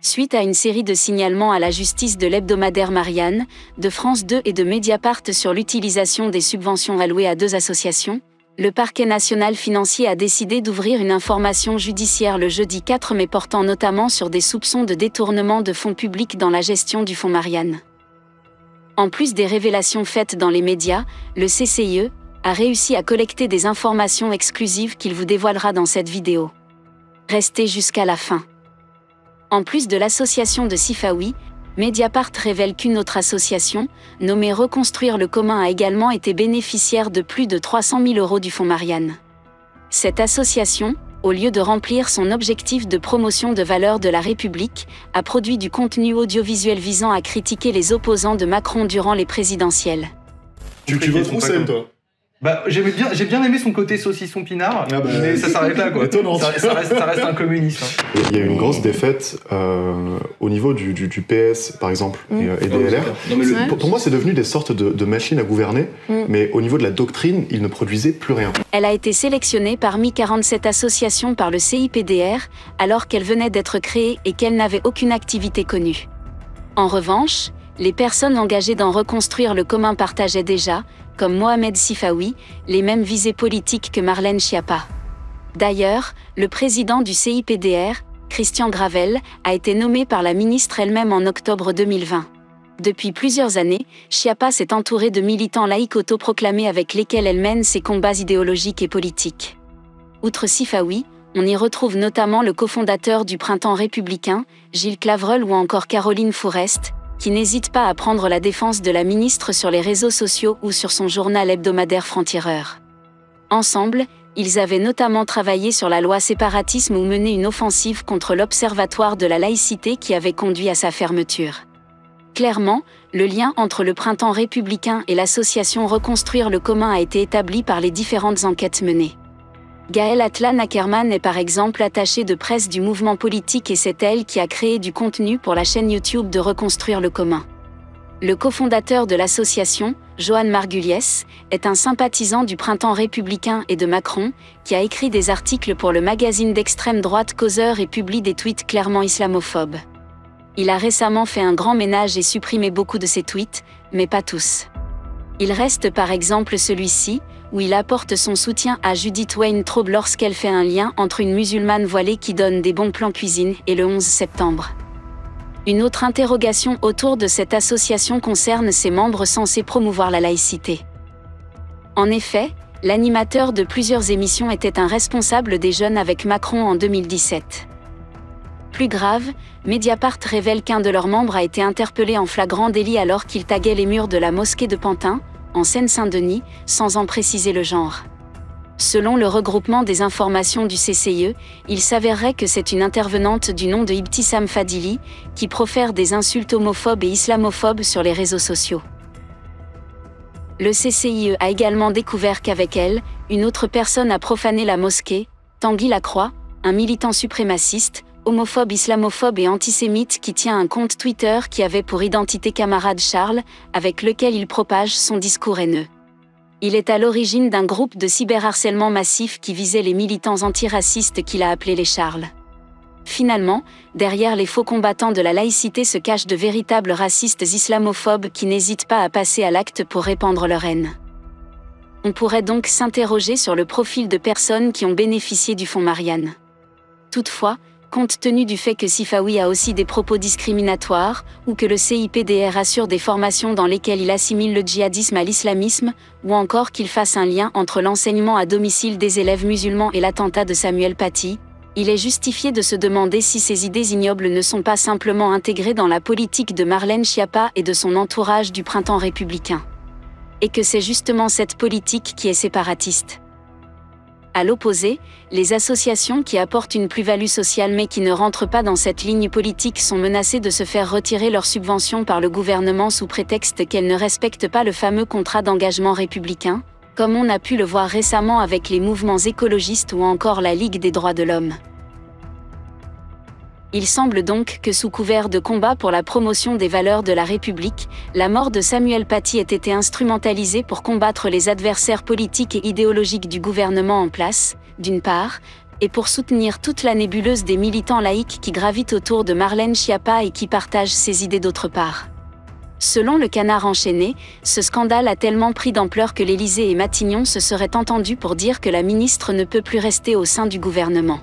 Suite à une série de signalements à la justice de l'hebdomadaire Marianne, de France 2 et de Mediapart sur l'utilisation des subventions allouées à 2 associations, le parquet national financier a décidé d'ouvrir une information judiciaire le jeudi 4 mai portant notamment sur des soupçons de détournement de fonds publics dans la gestion du fonds Marianne. En plus des révélations faites dans les médias, le CCIE a réussi à collecter des informations exclusives qu'il vous dévoilera dans cette vidéo. Restez jusqu'à la fin. En plus de l'association de Sifawi, Mediapart révèle qu'une autre association, nommée Reconstruire le commun, a également été bénéficiaire de plus de 300 000 € du fonds Marianne. Cette association, au lieu de remplir son objectif de promotion de valeurs de la République, a produit du contenu audiovisuel visant à critiquer les opposants de Macron durant les présidentielles. Tu votes Roussel, toi? Bah, j'ai bien aimé son côté saucisson pinard, mais ça s'arrête là, quoi. Étonnant. Ça reste un communiste. Hein. Il y a eu une grosse défaite au niveau du PS, par exemple, et des LR. Pour moi, c'est devenu des sortes de machines à gouverner, mais au niveau de la doctrine, ils ne produisaient plus rien. Elle a été sélectionnée parmi 47 associations par le CIPDR, alors qu'elle venait d'être créée et qu'elle n'avait aucune activité connue. En revanche, les personnes engagées dans Reconstruire le commun partageaient déjà, comme Mohamed Sifawi, les mêmes visées politiques que Marlène Schiappa. D'ailleurs, le président du CIPDR, Christian Gravel, a été nommé par la ministre elle-même en octobre 2020. Depuis plusieurs années, Schiappa s'est entourée de militants laïcs autoproclamés avec lesquels elle mène ses combats idéologiques et politiques. Outre Sifawi, on y retrouve notamment le cofondateur du Printemps républicain, Gilles Clavreul, ou encore Caroline Fourest, qui n'hésite pas à prendre la défense de la ministre sur les réseaux sociaux ou sur son journal hebdomadaire Franc-Tireur. Ensemble, ils avaient notamment travaillé sur la loi séparatisme ou mené une offensive contre l'Observatoire de la laïcité qui avait conduit à sa fermeture. Clairement, le lien entre le Printemps républicain et l'association Reconstruire le commun a été établi par les différentes enquêtes menées. Gaëlle Atlan Ackerman est par exemple attachée de presse du mouvement politique et c'est elle qui a créé du contenu pour la chaîne YouTube de Reconstruire le commun. Le cofondateur de l'association, Johan Margulies, est un sympathisant du Printemps républicain et de Macron, qui a écrit des articles pour le magazine d'extrême droite Causeur et publie des tweets clairement islamophobes. Il a récemment fait un grand ménage et supprimé beaucoup de ses tweets, mais pas tous. Il reste par exemple celui-ci, où il apporte son soutien à Judith Weintraub lorsqu'elle fait un lien entre une musulmane voilée qui donne des bons plans cuisine et le 11 septembre. Une autre interrogation autour de cette association concerne ses membres censés promouvoir la laïcité. En effet, l'animateur de plusieurs émissions était un responsable des Jeunes avec Macron en 2017. Plus grave, Mediapart révèle qu'un de leurs membres a été interpellé en flagrant délit alors qu'il taguait les murs de la mosquée de Pantin, en Seine-Saint-Denis, sans en préciser le genre. Selon le regroupement des informations du CCIE, il s'avérerait que c'est une intervenante du nom de Ibtissam Fadili, qui profère des insultes homophobes et islamophobes sur les réseaux sociaux. Le CCIE a également découvert qu'avec elle, une autre personne a profané la mosquée, Tanguy Lacroix, un militant suprémaciste, homophobe, islamophobe et antisémite qui tient un compte Twitter qui avait pour identité Camarade Charles, avec lequel il propage son discours haineux. Il est à l'origine d'un groupe de cyberharcèlement massif qui visait les militants antiracistes qu'il a appelés les Charles. Finalement, derrière les faux combattants de la laïcité se cachent de véritables racistes islamophobes qui n'hésitent pas à passer à l'acte pour répandre leur haine. On pourrait donc s'interroger sur le profil de personnes qui ont bénéficié du fonds Marianne. Toutefois, compte tenu du fait que Sifawi a aussi des propos discriminatoires, ou que le CIPDR assure des formations dans lesquelles il assimile le djihadisme à l'islamisme, ou encore qu'il fasse un lien entre l'enseignement à domicile des élèves musulmans et l'attentat de Samuel Paty, il est justifié de se demander si ces idées ignobles ne sont pas simplement intégrées dans la politique de Marlène Schiappa et de son entourage du Printemps républicain. Et que c'est justement cette politique qui est séparatiste. À l'opposé, les associations qui apportent une plus-value sociale mais qui ne rentrent pas dans cette ligne politique sont menacées de se faire retirer leurs subventions par le gouvernement sous prétexte qu'elles ne respectent pas le fameux contrat d'engagement républicain, comme on a pu le voir récemment avec les mouvements écologistes ou encore la Ligue des droits de l'homme. Il semble donc que sous couvert de combat pour la promotion des valeurs de la République, la mort de Samuel Paty ait été instrumentalisée pour combattre les adversaires politiques et idéologiques du gouvernement en place, d'une part, et pour soutenir toute la nébuleuse des militants laïcs qui gravitent autour de Marlène Schiappa et qui partagent ses idées d'autre part. Selon le Canard enchaîné, ce scandale a tellement pris d'ampleur que l'Élysée et Matignon se seraient entendus pour dire que la ministre ne peut plus rester au sein du gouvernement.